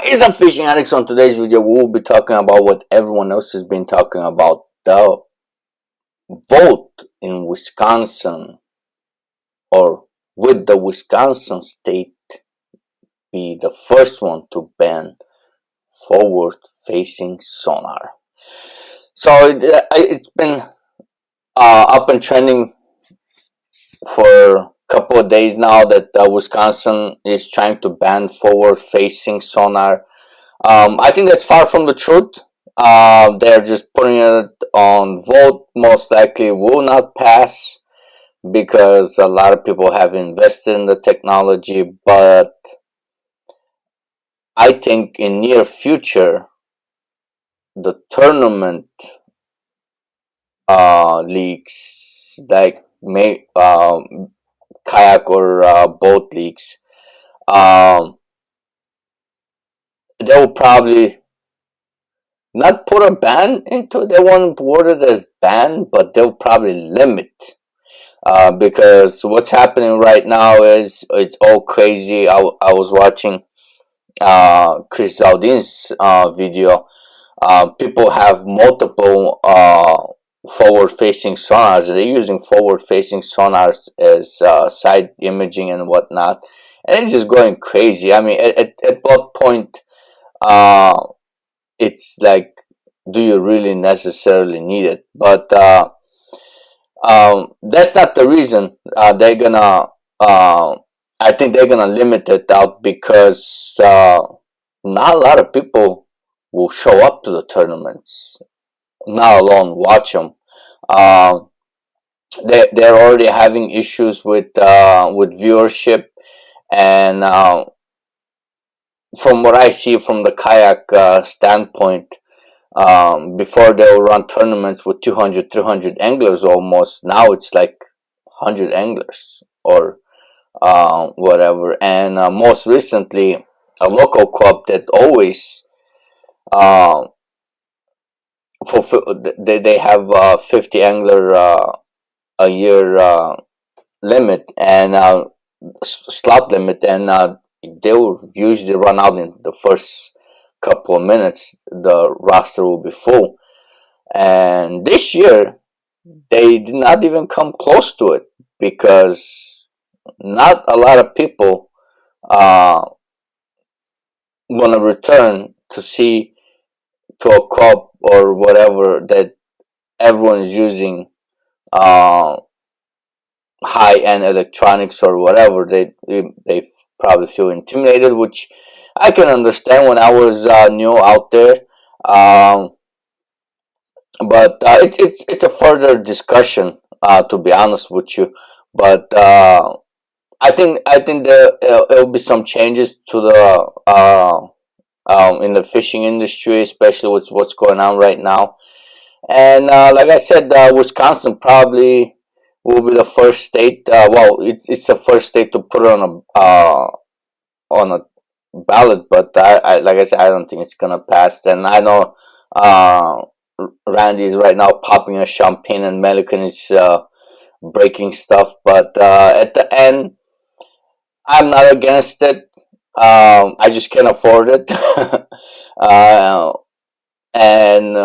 What is up, fishing addicts? On today's video, we will be talking about what everyone else has been talking about: the vote in Wisconsin, or would the Wisconsin state be the first one to ban forward-facing sonar? So it's been up and trending for a couple of days now that Wisconsin is trying to ban forward-facing sonar. I think that's far from the truth. They're just putting it on vote. Most likely will not pass because a lot of people have invested in the technology. But I think in near future, the tournament leagues like kayak or boat leagues, um, they will probably not put a ban into. They won't word it as ban, but they'll probably limit. Because what's happening right now is it's all crazy. I was watching Chris Zaldin's video. People have multiple forward-facing sonars. They're using forward-facing sonars as side imaging and whatnot, and it's just going crazy. I mean, at what point it's like, do you really necessarily need it? But that's not the reason. They're gonna I think they're gonna limit it out because not a lot of people will show up to the tournaments, not alone watch them. They're already having issues with viewership, and from what I see from the kayak standpoint, before they will run tournaments with 200, 300 anglers almost. Now it's like 100 anglers or whatever. And most recently, a local club that always uh, they have 50 angler a year limit, and slot limit, and they will usually run out in the first couple of minutes. The roster will be full, and this year they did not even come close to it because not a lot of people uh, want to return to see to a club or whatever that everyone is using uh, high-end electronics or whatever. They probably feel intimidated, which I can understand. When I was new out there, um, but it's a further discussion, to be honest with you. But I think there'll be some changes to the in the fishing industry, especially with what's going on right now. And like I said, Wisconsin probably will be the first state. Well, it's the first state to put it on a ballot, but I like I said, I don't think it's gonna pass. And I know Randy is right now popping a champagne, and Melican is breaking stuff. But at the end, I'm not against it. I just can't afford it. uh, and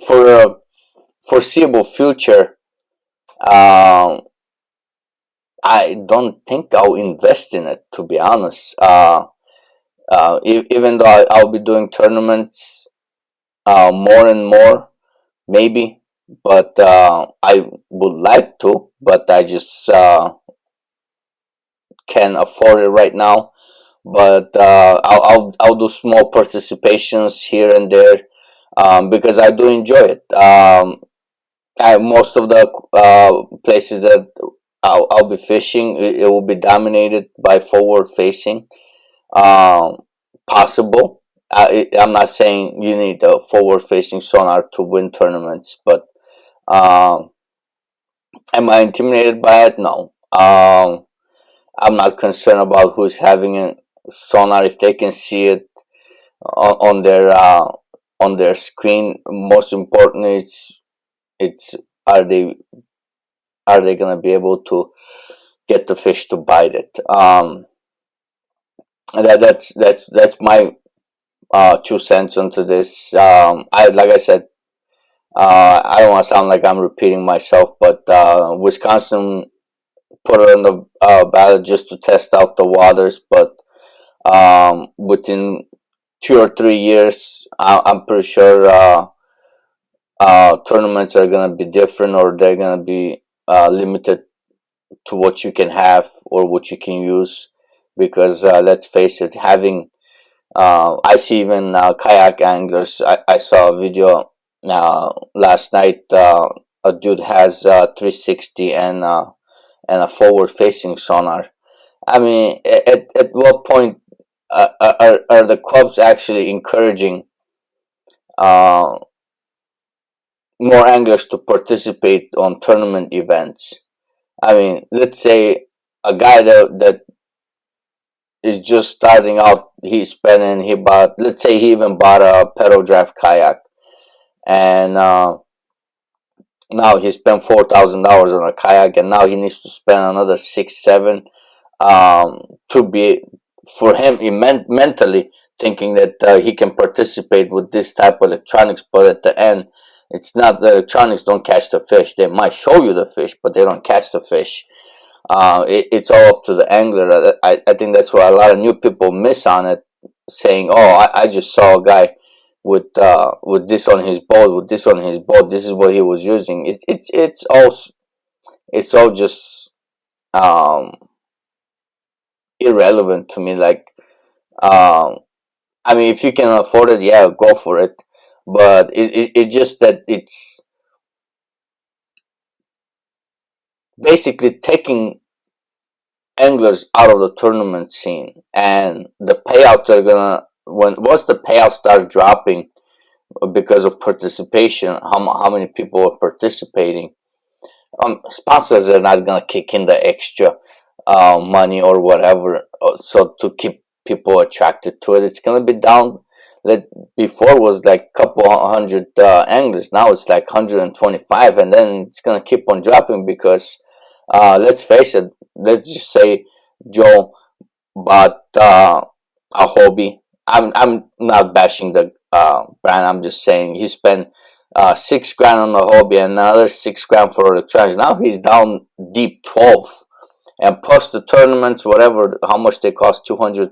for a foreseeable future, um, I don't think I'll invest in it, to be honest. Even though I'll be doing tournaments more and more, maybe, but I would like to, but I just can't afford it right now. But I'll do small participations here and there, because I do enjoy it. Most of the places that I'll be fishing, it will be dominated by forward facing. Um, Possible. I'm not saying you need a forward facing sonar to win tournaments, but um, am I intimidated by it? No. I'm not concerned about who's having a sonar if they can see it on their screen. Most important is it's are they gonna be able to get the fish to bite it. That's my 2 cents into this. I like I said, I don't want to sound like I'm repeating myself, but Wisconsin put it on the ballot just to test out the waters. But within 2 or 3 years, I'm pretty sure tournaments are gonna be different, or they're gonna be limited to what you can have or what you can use. Because let's face it, having I see even kayak anglers. I saw a video last night. A dude has 360 and a forward facing sonar. I mean, at what point are the clubs actually encouraging uh, more anglers to participate on tournament events? I mean, let's say a guy that is just starting out, he bought, let's say he even bought a pedal draft kayak, and now he spent $4,000 on a kayak, and now he needs to spend another 6, 7 to be, for him, he mentally thinking that he can participate with this type of electronics. But at the end, it's not, the electronics don't catch the fish. They might show you the fish, but they don't catch the fish. It's all up to the angler. I think that's why a lot of new people miss on it, saying, "Oh, I just saw a guy with this on his boat, with this on his boat. This is what he was using." It's all just um, irrelevant to me. Like, um, I mean, if you can afford it, yeah, go for it. But it's just that it's basically taking anglers out of the tournament scene, and the payouts are gonna, once the payouts start dropping because of participation, how many people are participating, sponsors are not gonna kick in the extra money or whatever, so to keep people attracted to it. It's gonna be down. That before was like couple hundred anglers, now it's like 125, and then it's gonna keep on dropping because let's face it, let's just say Joe bought a hobby. I'm not bashing the brand. I'm just saying he spent 6 grand on the hobby and another 6 grand for electronics. Now he's down deep 12, and plus the tournaments, whatever, how much they cost, $100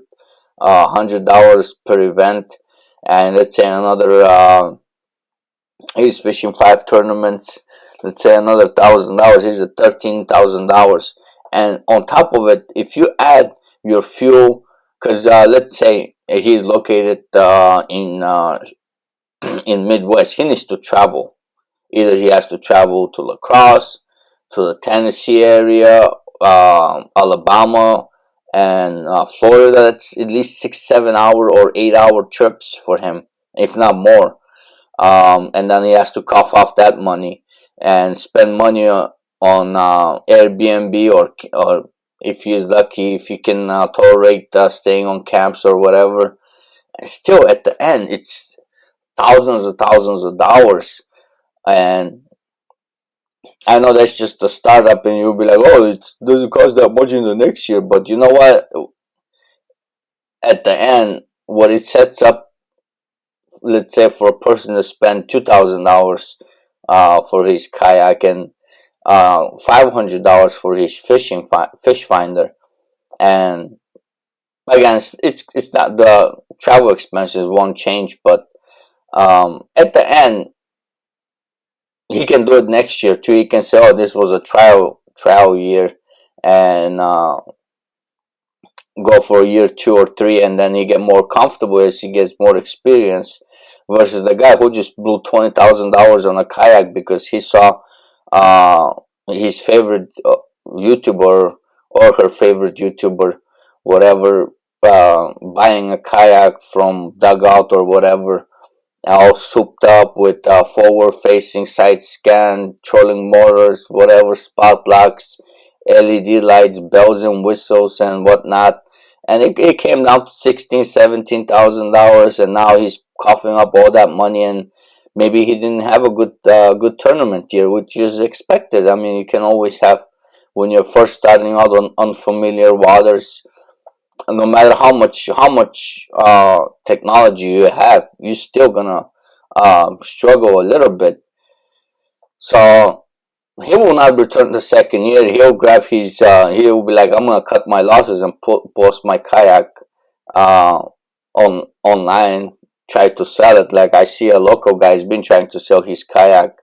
per event, and let's say another he's fishing 5 tournaments. Let's say another $1,000. He's at $13,000, and on top of it, if you add your fuel, because let's say he's located in Midwest, he needs to travel. Either he has to travel to La Crosse, to the Tennessee area, Alabama, and Florida. That's at least 6, 7 hour or 8 hour trips for him, if not more. And then he has to cough off that money and spend money on Airbnb, or if he's lucky, if he can tolerate staying on camps or whatever. Still, at the end, it's thousands of dollars. And I know that's just a startup, and you'll be like, "Oh, it doesn't cost that much in the next year." But you know what? At the end, what it sets up, let's say for a person to spend $2,000 for his kayak, and $500 for his fish finder, and again, it's not, the travel expenses won't change, but at the end, he can do it next year too. He can say, "Oh, this was a trial year," and go for a year, 2 or 3, and then he get more comfortable as he gets more experience. Versus the guy who just blew $20,000 on a kayak because he saw uh, his favorite YouTuber or her favorite YouTuber, whatever, buying a kayak from dugout or whatever, all souped up with forward facing side scan, trolling motors, whatever, spot locks, LED lights, bells and whistles and whatnot. And it came down to $16,000, $17,000, and now he's coughing up all that money, and maybe he didn't have a good tournament year, which is expected. I mean, you can always have, when you're first starting out on unfamiliar waters, no matter how much technology you have, you're still gonna struggle a little bit. So he will not return the second year. He'll grab his. He'll be like, I'm gonna cut my losses and post my kayak uh, on online. Try to sell it. Like I see a local guy has been trying to sell his kayak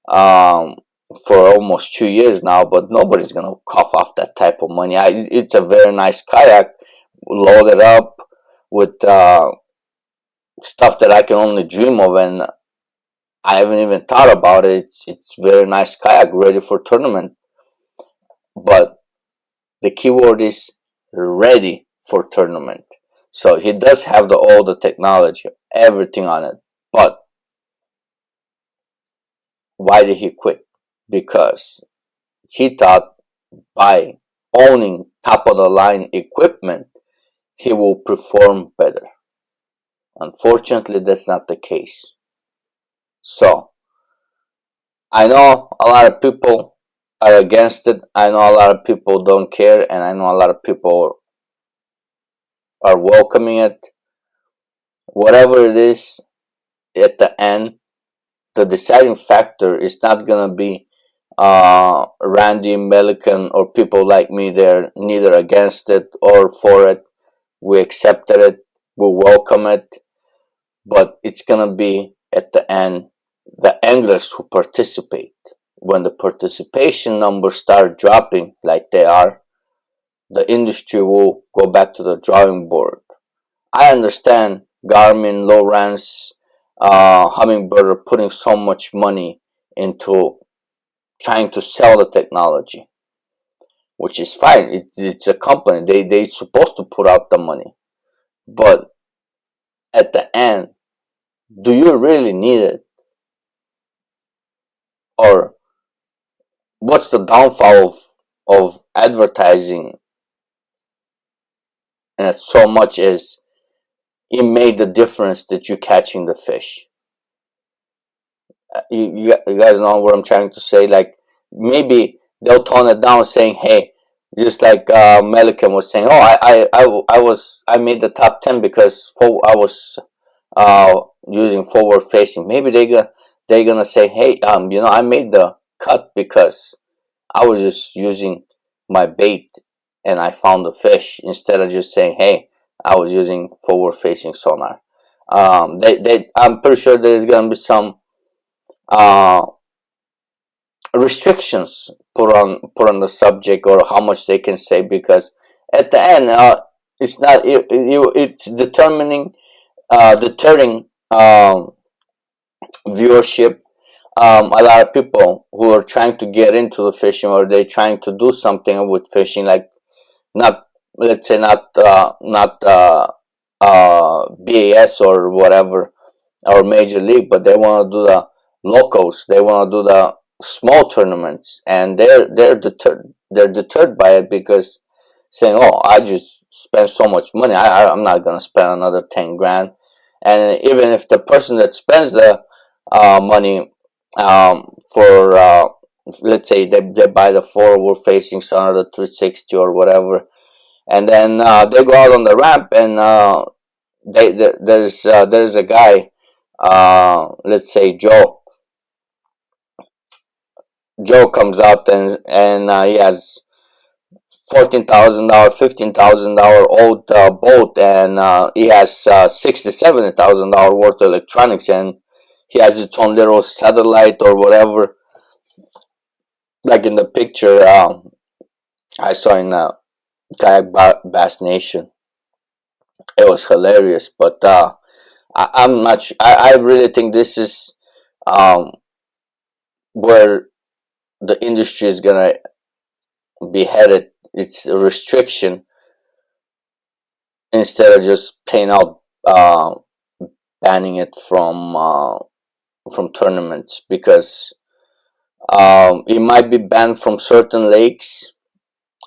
um, for almost 2 years now, but nobody's gonna cough off that type of money. It's a very nice kayak, loaded up with stuff that I can only dream of, and I haven't even thought about it. It's very nice kayak, ready for tournament. But the keyword is ready for tournament. So he does have all the technology, everything on it. But why did he quit? Because he thought by owning top of the line equipment, he will perform better. Unfortunately, that's not the case. So I know a lot of people are against it. I know a lot of people don't care, and I know a lot of people are welcoming it. Whatever it is, at the end, the deciding factor is not gonna be Randy, Melican, or people like me. They're neither against it or for it. We accepted it, we welcome it, but it's gonna be at the end the anglers who participate. When the participation numbers start dropping like they are, the industry will go back to the drawing board. I understand Garmin, Lowrance, Hummingbird are putting so much money into trying to sell the technology, which is fine. It's a company. They're supposed to put out the money. But at the end, do you really need it? Or what's the downfall of advertising so much as it made the difference that you're catching the fish? You guys know what I'm trying to say? Like, maybe they'll tone it down saying, hey, just like Melican was saying, oh, I made the top 10 because I was using forward facing. Maybe they're gonna say, hey, I made the cut because I was just using my bait and I found the fish, instead of just saying, hey, I was using forward facing sonar. I'm pretty sure there's gonna be some uh, restrictions put on the subject, or how much they can say, because at the end, it's not it's deterring viewership. A lot of people who are trying to get into the fishing, or they're trying to do something with fishing, like, not, let's say, not BAS or whatever, or major league, but they want to do the locals. They want to do the small tournaments, and they're deterred by it, because saying, "Oh, I just spent so much money. I'm not gonna spend another 10 grand." And even if the person that spends the money for let's say they buy the forward facing sonar, the 360 or whatever, and then they go out on the ramp, and there's a guy, let's say Joe comes out, and he has $14,000, $15,000 old boat, and he has $60,000, $70,000 worth of electronics, and he has its own little satellite or whatever, like in the picture I saw in Kayak Bass Nation. It was hilarious, but I'm not. I really think this is um, where the industry is gonna be headed. It's a restriction, instead of just plain out banning it from tournaments, because it might be banned from certain lakes,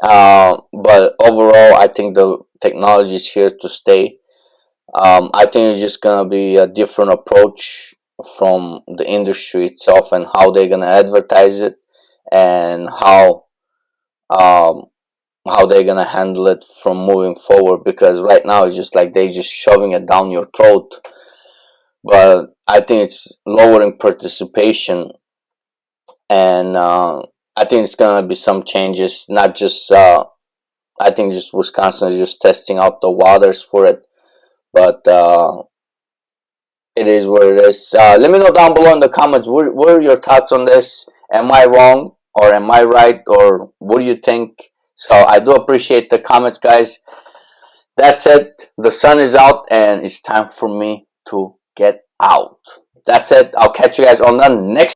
but overall, I think the technology is here to stay. I think it's just gonna be a different approach from the industry itself, and how they're gonna advertise it, and how um, how they're gonna handle it from moving forward, because right now it's just like they just shoving it down your throat. But I think it's lowering participation, and I think it's gonna be some changes. Not just I think just Wisconsin is just testing out the waters for it, but it is what it is. Let me know down below in the comments, what are your thoughts on this? Am I wrong or am I right, or what do you think? So I do appreciate the comments, guys. That's it. The sun is out and it's time for me to get out. That's it. I'll catch you guys on the next